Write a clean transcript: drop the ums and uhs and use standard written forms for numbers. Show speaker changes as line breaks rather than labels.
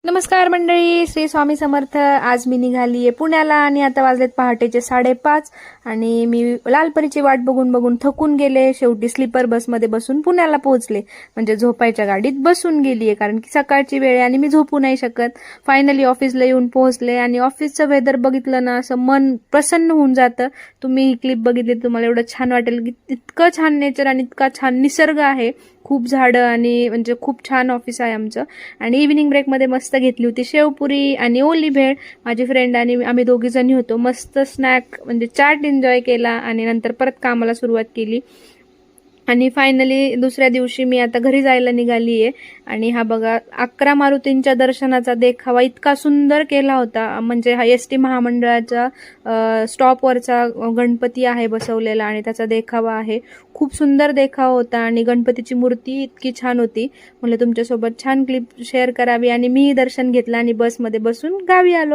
नमस्कार मंडळी, श्री स्वामी समर्थ. आज मी निघालीये पुण्याला आणि आता वाजलेत पहाटेचे 5:30 आणि मी लालपरीची वाट बघून बघून थकून गेले. शेवटी स्लीपर बसमध्ये बसून पुण्याला पोहोचले. म्हणजे झोपायच्या गाडीत बसून गेलीये, कारण की सकाळची वेळ आहे आणि मी झोपू नाही शकत. फायनली ऑफिसला येऊन पोहोचले आणि ऑफिसचं वेदर बघितलं ना, असं मन प्रसन्न होऊन जातं. तुम्ही ही क्लिप बघितली तुम्हाला एवढं छान वाटेल की इतकं छान नेचर आणि इतका छान निसर्ग आहे. खूप झाडं आणि म्हणजे खूप छान ऑफिस आहे आमचं. आणि इव्हिनिंग ब्रेकमध्ये मस्त घेतली होती शेवपुरी आणि ओली भेळ. माझी फ्रेंड आणि आम्ही दोघी जणी होतो. मस्त स्नॅक म्हणजे चाट एन्जॉय केला आणि नंतर परत कामाला सुरुवात केली. आणि फायनली दुसऱ्या दिवशी मी आता घरी जायला निघाली आहे. आणि हा बघा 11 मारुतींच्या दर्शनाचा देखावा इतका सुंदर केला होता. म्हणजे हा एस.टी. महामंडळाचा स्टॉपवरचा गणपती आहे बसवलेला आणि त्याचा देखावा आहे. खूप सुंदर देखावा होता आणि गणपतीची मूर्ती इतकी छान होती. म्हणलं तुमच्यासोबत छान क्लिप शेअर करावी आणि मी दर्शन घेतलं आणि बसमध्ये बसून गावी आलो.